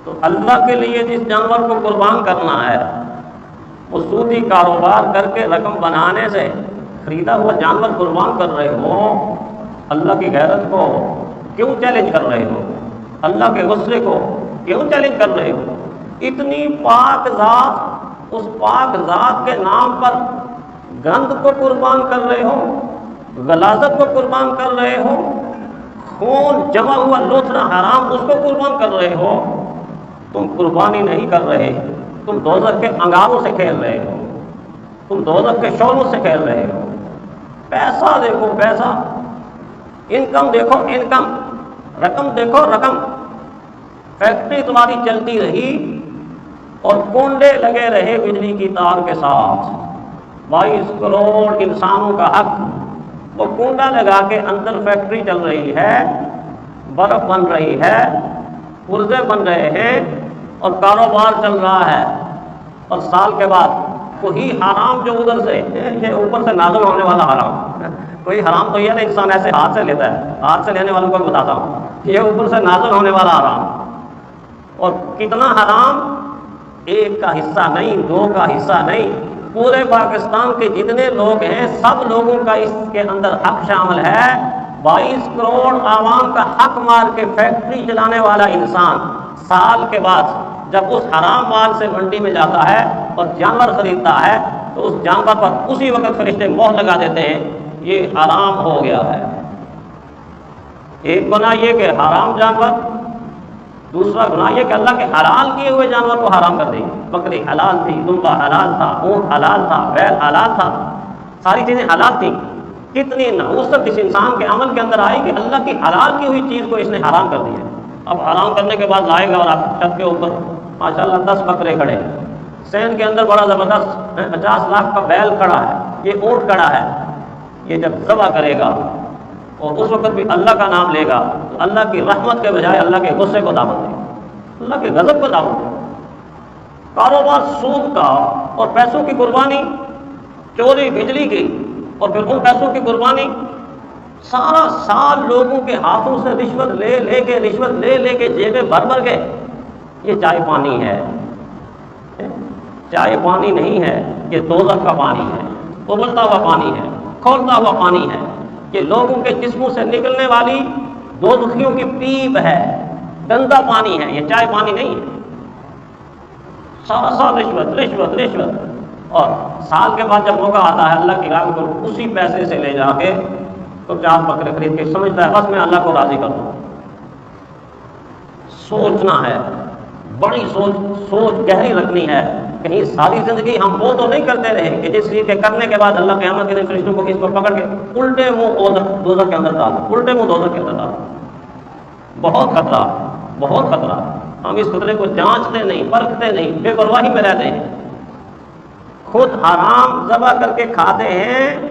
تو اللہ کے لیے جس جانور کو قربان کرنا ہے وہ سودی کاروبار کر کے رقم بنانے سے خریدا ہوا جانور قربان کر رہے ہو، اللہ کی غیرت کو کیوں چیلنج کر رہے ہو؟ اللہ کے غصے کو کیوں چیلنج کر رہے ہو؟ اتنی پاک ذات، اس پاک ذات کے نام پر گند کو قربان کر رہے ہو، غلاظت کو قربان کر رہے ہو، خون جمع ہوا لوتھڑا حرام اس کو قربان کر رہے ہو۔ تم قربانی نہیں کر رہے، تم دوزخ کے انگاروں سے کھیل رہے ہو، تم دوزخ کے شعلوں سے کھیل رہے ہو۔ پیسہ دیکھو، پیسہ، انکم دیکھو، انکم، رقم دیکھو، رقم۔ فیکٹری تمہاری چلتی رہی اور کنڈے لگے رہے بجلی کی تار کے ساتھ، 22 کروڑ انسانوں کا حق، وہ کنڈا لگا کے اندر فیکٹری چل رہی ہے، برف بن رہی ہے، پرزے بن رہے ہیں اور کاروبار چل رہا ہے، اور سال کے بعد کوئی حرام جو ادھر سے یہ اوپر سے نازل ہونے والا حرام، کوئی حرام تو یہ نہیں انسان ایسے ہاتھ سے لیتا ہے، ہاتھ سے لینے والوں کو بتاتا ہوں، یہ اوپر سے نازل ہونے والا حرام، اور کتنا حرام، ایک کا حصہ نہیں، 2 کا حصہ نہیں، پورے پاکستان کے جتنے لوگ ہیں سب لوگوں کا اس کے اندر حق شامل ہے۔ 22 کروڑ عوام کا حق مار کے فیکٹری چلانے والا انسان سال کے بعد جب اس حرام مال سے منڈی میں جاتا ہے اور جانور خریدتا ہے تو اس جانور پر اسی وقت فرشتے مہر لگا دیتے ہیں، یہ حرام ہو گیا ہے۔ ایک گناہ یہ کہ حرام جانور، دوسرا گناہ یہ کہ اللہ کے حلال کیے ہوئے جانور کو حرام کر دیں۔ بکری حلال تھی، دمبا حلال تھا، اونٹ حلال تھا، بیل حلال تھا، ساری چیزیں حلال تھیں۔ کتنی نحوست اس انسان کے عمل کے اندر آئی کہ اللہ کی حلال کی ہوئی چیز کو اس نے حرام کر دیا۔ اب حرام کرنے کے بعد لائے گا اور آپ چھت کے اوپر ماشاءاللہ 10 بکرے کھڑے ہیں، سین کے اندر بڑا زبردست 50 لاکھ کا بیل کھڑا ہے، یہ اونٹ کھڑا ہے، یہ جب ذبح کرے گا اور اس وقت بھی اللہ کا نام لے گا تو اللہ کی رحمت کے بجائے اللہ کے غصے کو دعوت دے گا، اللہ کے غضب کو دعوت دے گا۔ کاروبار سود کا اور پیسوں کی قربانی، چوری بجلی کی اور پھر ان پیسوں کی قربانی، سارا سال لوگوں کے ہاتھوں سے رشوت لے کے جیبیں بھر کے، یہ چائے پانی ہے، چائے پانی نہیں ہے، یہ دوزخ کا پانی ہے، ابلتا ہوا پانی ہے، کھولتا ہوا پانی ہے، یہ لوگوں کے جسموں سے نکلنے والی دوزخیوں کی پیپ ہے، گندا پانی ہے، یہ چائے پانی نہیں ہے۔ سارا سال رشوت، اور سال کے بعد جب موقع آتا ہے اللہ کی راہ کو اسی پیسے سے لے جا کے تو 4 بکرے خرید کے سمجھتا ہے بس میں اللہ کو راضی کر دوں۔ سوچنا ہے، بڑی سوچ گہری رکھنی ہے، کہیں ساری زندگی ہم وہ تو نہیں کرتے رہے کہ جس چیز کے کرنے کے بعد اللہ قیامت کے دن فرشتوں کو اس کو پکڑ کے الٹے منہ دوزخ کے اندر ڈال، الٹے منہ دوزخ کے اندر ڈال۔ بہت خطرہ، ہم اس خطرے کو جانچتے نہیں، پرکھتے نہیں، بے پرواہی میں رہتے ہیں، خود حرام ذبح کر کے کھاتے ہیں،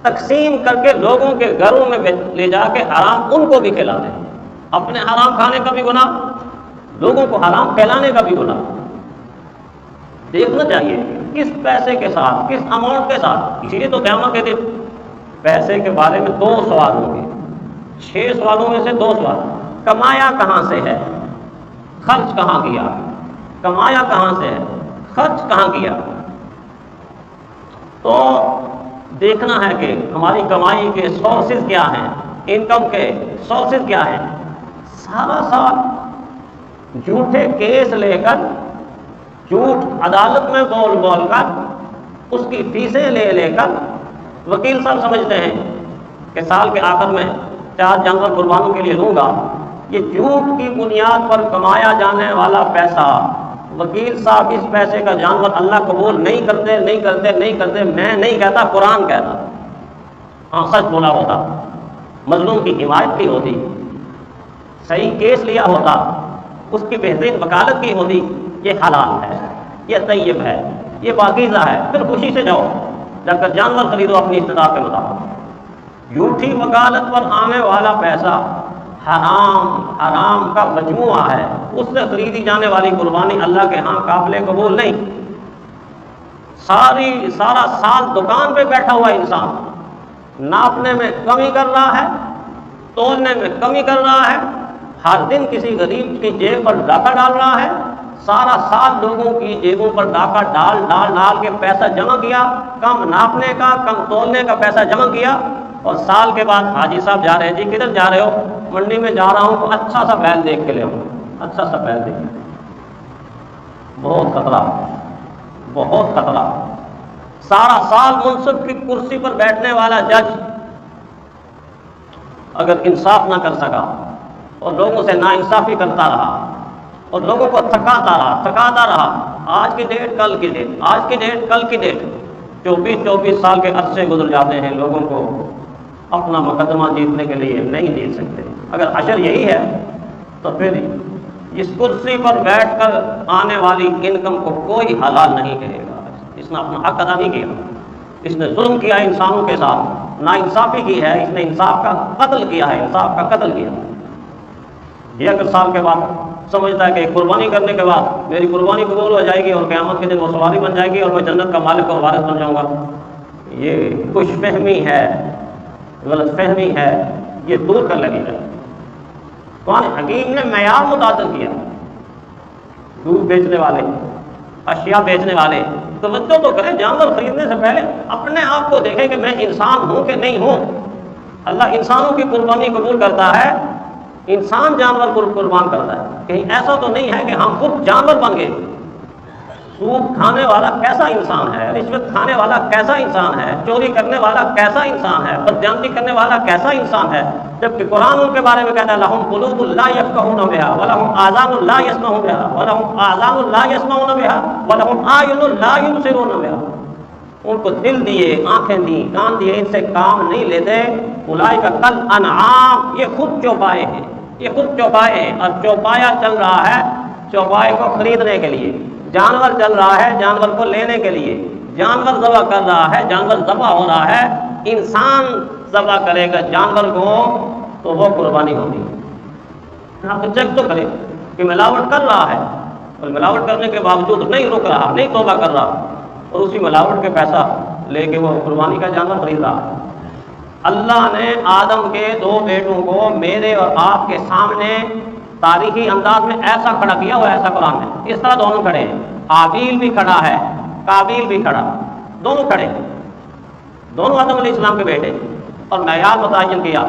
تقسیم کر کے لوگوں کے گھروں میں لے جا کے حرام ان کو بھی کھلاتے ہیں، اپنے حرام کھانے کا بھی گناہ، لوگوں کو حرام کھلانے کا بھی گناہ۔ دیکھنا چاہیے کس پیسے کے ساتھ، کس اماؤنٹ کے ساتھ، اسی لیے تو قیامت کے دن پیسے کے بارے میں 2 سوال ہوں گے، 6 سوالوں میں سے 2 سوال، کمایا کہاں سے ہے، خرچ کہاں کیا، کمایا کہاں سے ہے، خرچ کہاں کیا۔ تو دیکھنا ہے کہ ہماری کمائی کے سورسز کیا ہیں، انکم کے سورسز کیا ہیں۔ سارا سال جھوٹے کیس لے کر، جھوٹ عدالت میں بول کر، اس کی فیسیں لے کر، وکیل صاحب سمجھتے ہیں کہ سال کے آخر میں 4 جانور قربانوں کے لیے دوں گا، یہ جھوٹ کی بنیاد پر کمایا جانے والا پیسہ، وکیل صاحب اس پیسے کا جانور اللہ قبول نہیں کرتے، میں نہیں کہتا، قرآن کہتا۔ ہاں سچ بولا ہوتا، مظلوم کی حمایت کی ہوتی، صحیح کیس لیا ہوتا، اس کی بہترین وکالت کی ہوتی، یہ حلال ہے، یہ طیب ہے، یہ پاکیزہ ہے، پھر خوشی سے جاؤ جا کر جانور خریدو اپنی استطاعت کے مطابق۔ جھوٹی وکالت پر آنے والا پیسہ حرام کا مجموعہ ہے، اس سے خریدی جانے والی قربانی اللہ کے ہاں قابل قبول نہیں۔ سارا سال دکان پہ بیٹھا ہوا انسان ناپنے میں کمی کر رہا ہے، تولنے میں کمی کر رہا ہے، ہر دن کسی غریب کی جیب پر ڈاکہ ڈال رہا ہے، سارا سال لوگوں کی جیبوں پر ڈاکہ ڈال ڈال ڈال کے پیسہ جمع کیا، کم ناپنے کا کم تولنے کا پیسہ جمع کیا، اور سال کے بعد حاجی صاحب جا رہے ہیں، جی کدھر جا رہے ہو؟ منڈی میں جا رہا ہوں تو اچھا سا بیل دیکھ کے لے آؤں، اچھا سا بیل دیکھ کے۔ بہت خطرہ، بہت خطرہ۔ سارا سال منصب کی کرسی پر بیٹھنے والا جج اگر انصاف نہ کر سکا اور لوگوں سے ناانصافی کرتا رہا اور لوگوں کو تھکاتا رہا، آج کی ڈیٹ کل کی ڈیٹ، آج کی ڈیٹ کل کی ڈیٹ، 24 سال کے عرصے گزر جاتے ہیں، لوگوں کو اپنا مقدمہ جیتنے کے لیے نہیں جیت سکتے۔ اگر حشر یہی ہے تو پھر اس کرسی پر بیٹھ کر آنے والی انکم کو کوئی حلال نہیں کہے گا۔ اس نے اپنا حق ادا نہیں کیا، اس نے ظلم کیا انسانوں کے ساتھ، ناانصافی کی ہے، اس نے انصاف کا قتل کیا ہے، انصاف کا قتل کیا۔ یہ اگر سال کے بعد سمجھتا ہے کہ قربانی کرنے کے بعد میری قربانی قبول ہو جائے گی اور قیامت کے دن وہ سواری بن جائے گی اور میں جنت کا مالک اور وارث بن جاؤں گا، یہ خوش فہمی ہے، غلط فہمی ہے، یہ دور کر لگی ہے۔ قرآن حکیم نے معیار متعدد کیا۔ دودھ بیچنے والے، اشیاء بیچنے والے توجہ تو کریں، جانور خریدنے سے پہلے اپنے آپ کو دیکھیں کہ میں انسان ہوں کہ نہیں ہوں۔ اللہ انسانوں کی قربانی قبول کرتا ہے، انسان جانور کو قربان کرتا ہے، کہیں ایسا تو نہیں ہے کہ ہم خود جانور بن گئے۔ سود کھانے والا کیسا انسان ہے، رشوت کھانے والا کیسا انسان ہے، چوری کرنے والا کیسا انسان ہے، بدجانتی کرنے والا کیسا انسان ہے، جبکہ قرآن ان کے بارے میں کہتا ہے لَهُمْ قُلُوبٌ لَا يَفْقَهُونَ بِهَا وَلَهُمْ آذَانٌ لَا يَسْمَعُونَ بِهَا وَلَهُمْ آذَانٌ لَا يَسْمَعُونَ بِهَا وَلَهُمْ أَعْيُنٌ لَا يُبْصِرُونَ بِهَا۔ ان کو دل دیے، آنکھیں دی، کان دیے، ان سے کام نہیں لیتے۔ اولئک کالانعام، یہ خود چوپائے ہیں، یہ خود چوپائے ہیں، اور چوپایا چل رہا ہے چوپائے کو خریدنے کے لیے، جانور چل رہا ہے جانور کو لینے کے لیے، جانور ذبح کر رہا ہے، جانور ذبح ہو رہا ہے، انسان ذبح کرے گا جانور کو تو وہ قربانی ہوگی۔ آپ چیک تو کریں کہ ملاوٹ کر رہا ہے، اور ملاوٹ کرنے کے باوجود نہیں رک رہا، نہیں توبہ کر رہا، اور اسی ملاوٹ کے پیسہ لے کے وہ قربانی کا جانور خرید رہا ہے۔ اللہ نے آدم کے 2 بیٹوں کو میرے اور آپ کے سامنے تاریخی انداز میں ایسا کھڑا کیا ہوا، ایسا قرآن میں اس طرح دونوں کھڑے ہیں، حابیل بھی کھڑا ہے، قابیل بھی کھڑا، دونوں کھڑے، دونوں آدم علیہ السلام کے بیٹے، اور معیار متعین کیا۔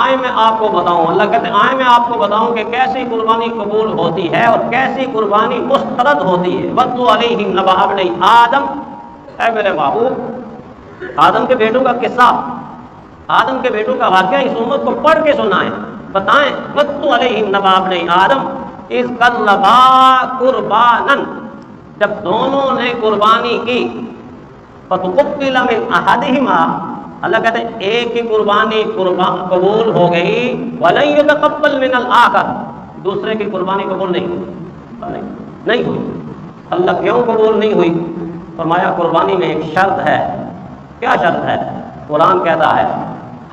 آئے میں آپ کو بتاؤں، اللہ کہتے ہیں آئے میں آپ کو بتاؤں کہ کیسی قربانی قبول ہوتی ہے اور کیسی قربانی مسترد ہوتی ہے۔ وَاتْلُ عَلَيْهِمْ نَبَأَ ابْنَيْ آدم، اے میرے محبوب آدم کے بیٹوں کا قصہ، آدم کے بیٹوں کا واقعہ اس امت کو پڑھ کے سنائیں، بتائیں۔ وَاتْلُ عَلَيْهِمْ نَبَأَ ابْنَيْ آدم اِذْ قَرَّبَا قُرْبَانًا، جب دونوں نے قربانی کی، فَتُقُبِّلَ مِنْ أَحَدِهِمَا، اللہ کہتے ہیں ایک کی قربانی قبول ہو گئی، وَلَن يُتَقَبَّلْ مِنَ الْآخَرِ، دوسرے کی قربانی قبول نہیں ہوئی، نہیں ہوئی۔ اللہ کیوں قبول نہیں ہوئی؟ فرمایا قربانی میں ایک شرط ہے۔ کیا شرط ہے؟ قرآن کہتا ہے،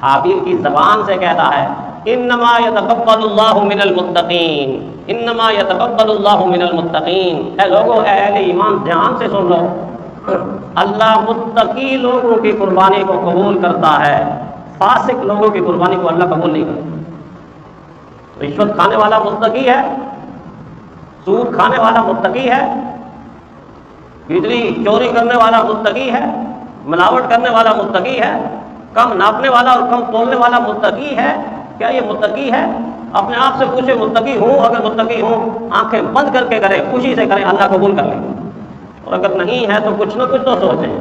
حابیل کی زبان سے کہتا ہے، انما يتقبل اللہ من المتقین، انما يتقبل اللہ من المتقین۔ اے لوگوں، اے اہل ایمان، دھیان سے سن لو، اللہ متقی لوگوں کی قربانی کو قبول کرتا ہے، فاسق لوگوں کی قربانی کو اللہ قبول نہیں کرتا۔ رشوت کھانے والا متقی ہے، سود کھانے والا متقی ہے، بجلی چوری کرنے والا متقی ہے، ملاوٹ کرنے والا متقی ہے، کم ناپنے والا اور کم تولنے والا متقی ہے۔ کیا یہ متقی ہے؟ اپنے آپ سے پوچھے متقی ہوں؟ اگر متقی ہوں آنکھیں بند کر کے کریں، خوشی سے کریں، اللہ قبول کر لیں، اور اگر نہیں ہے تو کچھ نہ کچھ تو سوچیں۔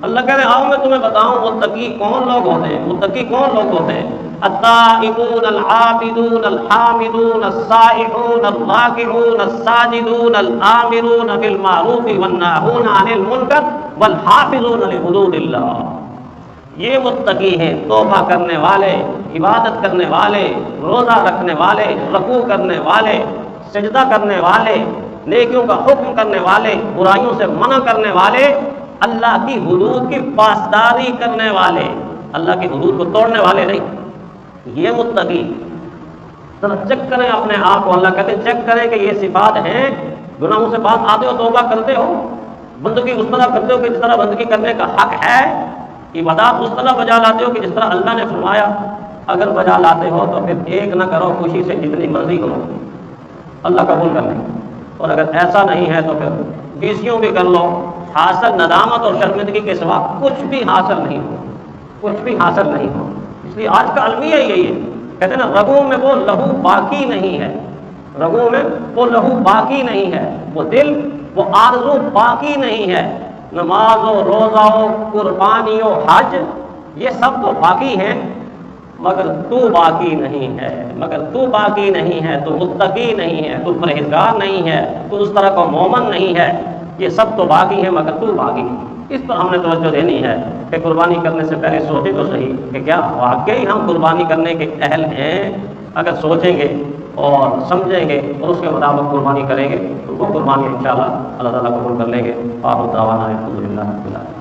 اللہ کہہ رہے ہیں آؤ میں تمہیں بتاؤں متقی کون لوگ ہوتے ہیں، متقی کون لوگ ہوتے ہیں۔ التائبون العابدون الحامدون السائحون الراکعون الساجدون الآمرون بالمعروف والناہون عن المنکر والحافظون لحدود اللہ۔ یہ متقی ہیں، توبہ کرنے والے، عبادت کرنے والے، روزہ رکھنے والے، رکوع کرنے والے، سجدہ کرنے والے، نیکیوں کا حکم کرنے والے، برائیوں سے منع کرنے والے، اللہ کی حدود کی پاسداری کرنے والے، اللہ کی حدود کو توڑنے والے نہیں۔ یہ متقی، ذرا چیک کریں اپنے آپ کو، اللہ کہتے ہیں چیک کریں کہ یہ صفات ہیں۔ گناہوں سے باز آتے ہو، توبہ کرتے ہو، بندگی اس طرح کرتے ہو کہ جس طرح بندگی کرنے کا حق ہے، عبادات اس طرح بجا لاتے ہو کہ جس طرح اللہ نے فرمایا، اگر بجا لاتے ہو تو پھر ایک نہ کرو، خوشی سے جتنی مرضی کرو، اللہ قبول کر لیں۔ اور اگر ایسا نہیں ہے تو پھر 20 بھی کر لو، حاصل ندامت اور شرمندگی کے سوا کچھ بھی حاصل نہیں ہو، کچھ بھی حاصل نہیں ہو۔ اس لیے آج کا المیہ یہی ہے، کہتے ہیں نا رگوں میں وہ لہو باقی نہیں ہے، رگوں میں وہ لہو باقی نہیں ہے، وہ دل وہ آرزو باقی نہیں ہے۔ نماز و روزہ و قربانی و حج یہ سب تو باقی ہیں، مگر تو باقی نہیں ہے، مگر تو باقی نہیں ہے، تو متقی نہیں ہے، تو پرہیزگار نہیں ہے، تو اس طرح کا مومن نہیں ہے۔ یہ سب تو باقی ہے مگر تو باقی نہیں۔ اس پر ہم نے توجہ دینی ہے کہ قربانی کرنے سے پہلے سوچیں تو صحیح کہ کیا واقعی ہم قربانی کرنے کے اہل ہیں۔ اگر سوچیں گے اور سمجھیں گے اور اس کے مطابق قربانی کریں گے تو وہ قربانی انشاءاللہ اللہ تعالیٰ قبول کر لیں گے۔ آخر دعوانا الحمدللہ رب العالمین۔